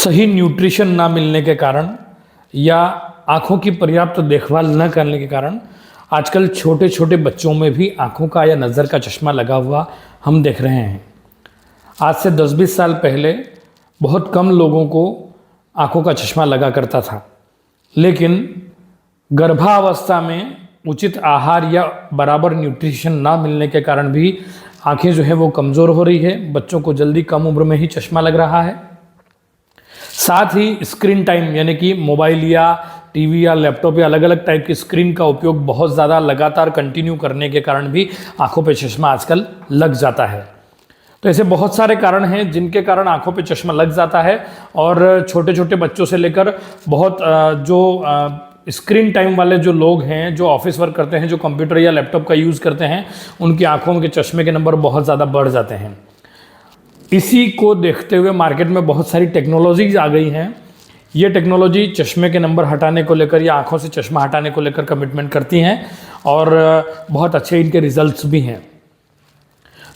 सही न्यूट्रिशन ना मिलने के कारण या आँखों की पर्याप्त देखभाल न करने के कारण आजकल छोटे छोटे बच्चों में भी आँखों का या नज़र का चश्मा लगा हुआ हम देख रहे हैं। आज से 10-20 साल पहले बहुत कम लोगों को आँखों का चश्मा लगा करता था, लेकिन गर्भावस्था में उचित आहार या बराबर न्यूट्रिशन ना मिलने के कारण भी आँखें जो है वो कमज़ोर हो रही है। बच्चों को जल्दी कम उम्र में ही चश्मा लग रहा है। साथ ही स्क्रीन टाइम यानी कि मोबाइल या टीवी या लैपटॉप या अलग अलग टाइप की स्क्रीन का उपयोग बहुत ज़्यादा लगातार कंटिन्यू करने के कारण भी आंखों पे चश्मा आजकल लग जाता है। तो ऐसे बहुत सारे कारण हैं जिनके कारण आंखों पे चश्मा लग जाता है। और छोटे छोटे बच्चों से लेकर बहुत स्क्रीन टाइम वाले जो लोग हैं, जो ऑफिस वर्क करते हैं, जो कंप्यूटर या लैपटॉप का यूज़ करते हैं, उनकी आंखों के चश्मे के नंबर बहुत ज़्यादा बढ़ जाते हैं। इसी को देखते हुए मार्केट में बहुत सारी टेक्नोलॉजीज आ गई हैं। ये टेक्नोलॉजी चश्मे के नंबर हटाने को लेकर या आंखों से चश्मा हटाने को लेकर कमिटमेंट करती हैं और बहुत अच्छे इनके रिजल्ट्स भी हैं।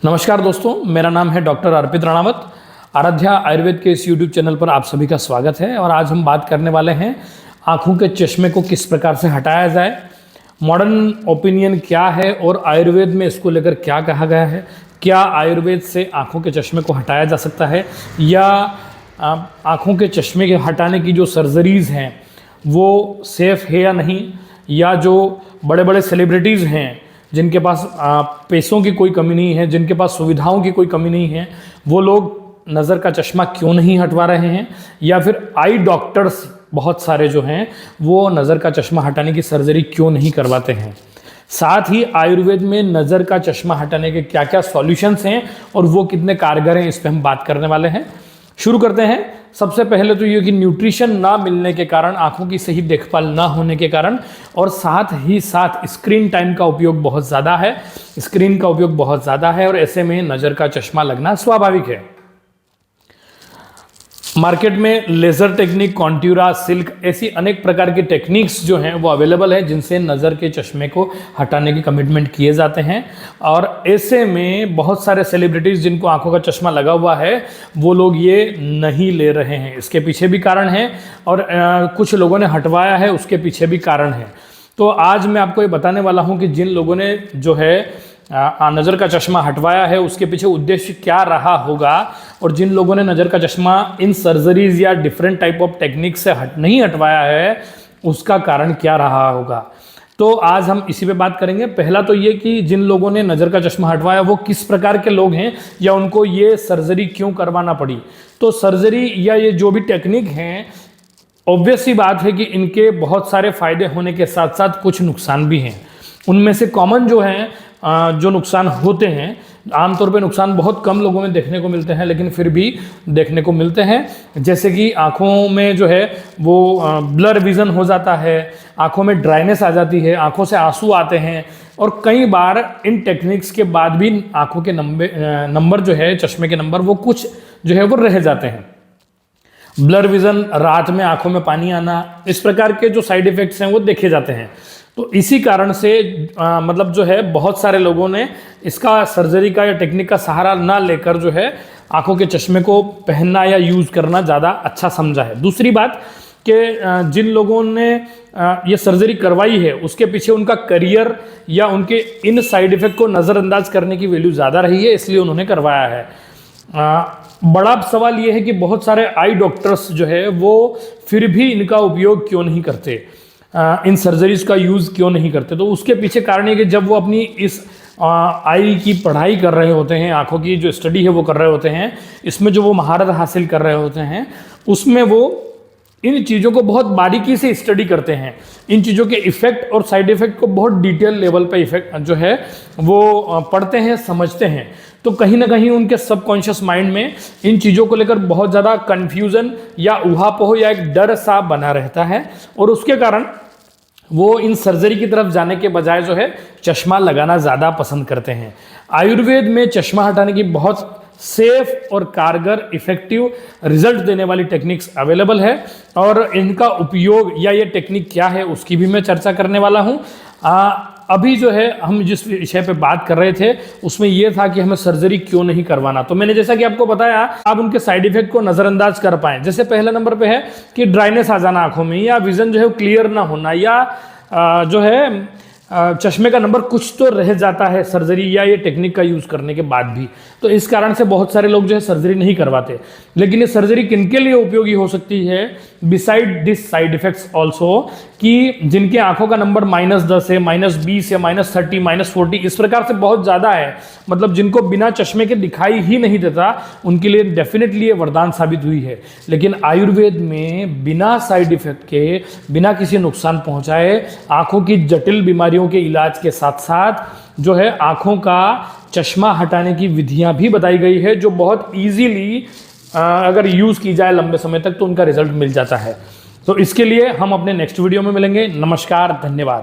नमस्कार दोस्तों, मेरा नाम है डॉक्टर अर्पित राणावत। आराध्या आयुर्वेद के इस यूट्यूब चैनल पर आप सभी का स्वागत है। और आज हम बात करने वाले हैं आँखों के चश्मे को किस प्रकार से हटाया जाए, मॉडर्न ओपिनियन क्या है और आयुर्वेद में इसको लेकर क्या कहा गया है। क्या आयुर्वेद से आँखों के चश्मे को हटाया जा सकता है या आँखों के चश्मे के हटाने की जो सर्जरीज़ हैं वो सेफ़ है या नहीं, या जो बड़े बड़े सेलिब्रिटीज़ हैं जिनके पास पैसों की कोई कमी नहीं है, जिनके पास सुविधाओं की कोई कमी नहीं है, वो लोग नज़र का चश्मा क्यों नहीं हटवा रहे हैं, या फिर आई डॉक्टर्स बहुत सारे जो हैं वो नज़र का चश्मा हटाने की सर्जरी क्यों नहीं करवाते हैं। साथ ही आयुर्वेद में नज़र का चश्मा हटाने के क्या क्या सॉल्यूशंस हैं और वो कितने कारगर हैं, इस पर हम बात करने वाले हैं। शुरू करते हैं। सबसे पहले तो ये कि न्यूट्रिशन ना मिलने के कारण, आंखों की सही देखभाल ना होने के कारण, और साथ ही साथ स्क्रीन टाइम का उपयोग बहुत ज़्यादा है, स्क्रीन का उपयोग बहुत ज़्यादा है और ऐसे में नज़र का चश्मा लगना स्वाभाविक है। मार्केट में लेज़र टेक्निक, कॉन्ट्यूरा, सिल्क, ऐसी अनेक प्रकार की टेक्निक्स जो हैं वो अवेलेबल है जिनसे नज़र के चश्मे को हटाने की कमिटमेंट किए जाते हैं। और ऐसे में बहुत सारे सेलिब्रिटीज़ जिनको आंखों का चश्मा लगा हुआ है वो लोग ये नहीं ले रहे हैं। इसके पीछे भी कारण है और कुछ लोगों ने हटवाया है, उसके पीछे भी कारण है। तो आज मैं आपको ये बताने वाला हूँ कि जिन लोगों ने जो है नज़र का चश्मा हटवाया है उसके पीछे उद्देश्य क्या रहा होगा, और जिन लोगों ने नज़र का चश्मा इन सर्जरीज या डिफरेंट टाइप ऑफ टेक्निक से नहीं हटवाया है उसका कारण क्या रहा होगा। तो आज हम इसी पे बात करेंगे। पहला तो ये कि जिन लोगों ने नज़र का चश्मा हटवाया वो किस प्रकार के लोग हैं या उनको ये सर्जरी क्यों करवाना पड़ी। तो सर्जरी या ये जो भी टेक्निक हैं, ऑब्वियस सी बात है कि इनके बहुत सारे फ़ायदे होने के साथ साथ कुछ नुकसान भी हैं। उनमें से कॉमन जो हैं जो नुकसान होते हैं, आमतौर पे नुकसान बहुत कम लोगों में देखने को मिलते हैं लेकिन फिर भी देखने को मिलते हैं। जैसे कि आँखों में जो है वो ब्लर विज़न हो जाता है, आँखों में ड्राइनेस आ जाती है, आँखों से आंसू आते हैं, और कई बार इन टेक्निक्स के बाद भी आँखों के नंबर जो है, चश्मे के नंबर, वो कुछ जो है वो रह जाते हैं। ब्लर विज़न, रात में आँखों में पानी आना, इस प्रकार के जो साइड इफ़ेक्ट्स हैं वो देखे जाते हैं। तो इसी कारण से मतलब जो है बहुत सारे लोगों ने इसका सर्जरी का या टेक्निक का सहारा ना लेकर जो है आंखों के चश्मे को पहनना या यूज़ करना ज़्यादा अच्छा समझा है। दूसरी बात कि जिन लोगों ने ये सर्जरी करवाई है उसके पीछे उनका करियर या उनके इन साइड इफ़ेक्ट को नज़रअंदाज करने की वैल्यू ज़्यादा रही है, इसलिए उन्होंने करवाया है। बड़ा सवाल ये है कि बहुत सारे आई डॉक्टर्स जो है वो फिर भी इनका उपयोग क्यों नहीं करते, इन सर्जरीज का यूज़ क्यों नहीं करते। तो उसके पीछे कारण है कि जब वो अपनी इस आई की पढ़ाई कर रहे होते हैं, आँखों की जो स्टडी है वो कर रहे होते हैं, इसमें जो वो महारत हासिल कर रहे होते हैं, उसमें वो इन चीज़ों को बहुत बारीकी से स्टडी करते हैं। इन चीज़ों के इफ़ेक्ट और साइड इफ़ेक्ट को बहुत डिटेल लेवल पे इफेक्ट जो है वो पढ़ते हैं, समझते हैं। तो कहीं ना कहीं उनके सबकॉन्शियस माइंड में इन चीज़ों को लेकर बहुत ज़्यादा कन्फ्यूज़न या ऊहापोह या एक डर सा बना रहता है, और उसके कारण वो इन सर्जरी की तरफ जाने के बजाय जो है चश्मा लगाना ज़्यादा पसंद करते हैं। आयुर्वेद में चश्मा हटाने की बहुत सेफ और कारगर, इफ़ेक्टिव रिजल्ट देने वाली टेक्निक्स अवेलेबल है, और इनका उपयोग या ये टेक्निक क्या है उसकी भी मैं चर्चा करने वाला हूँ। अभी जो है हम जिस विषय पे बात कर रहे थे उसमें यह था कि हमें सर्जरी क्यों नहीं करवाना। तो मैंने जैसा कि आपको बताया, आप उनके साइड इफेक्ट को नजरअंदाज कर पाए। जैसे पहले नंबर पे है कि ड्राइनेस आ जाना आंखों में, या विजन जो है क्लियर ना होना, या जो है चश्मे का नंबर कुछ तो रह जाता है सर्जरी या ये टेक्निक का यूज करने के बाद भी। तो इस कारण से बहुत सारे लोग जो है सर्जरी नहीं करवाते। लेकिन ये सर्जरी किनके लिए उपयोगी हो सकती है, beside this side effects also, कि जिनके आंखों का नंबर -10 है, -20 या -30, -40 इस प्रकार से बहुत ज़्यादा है, मतलब जिनको बिना चश्मे के दिखाई ही नहीं देता, उनके लिए डेफिनेटली ये वरदान साबित हुई है। लेकिन आयुर्वेद में बिना साइड इफेक्ट के, बिना किसी नुकसान पहुंचाए आंखों की जटिल बीमारियों के इलाज के साथ साथ जो है आंखों का चश्मा हटाने की विधियां भी बताई गई है, जो बहुत ईजीली अगर यूज़ की जाए लंबे समय तक तो उनका रिजल्ट मिल जाता है। तो इसके लिए हम अपने नेक्स्ट वीडियो में मिलेंगे। नमस्कार, धन्यवाद।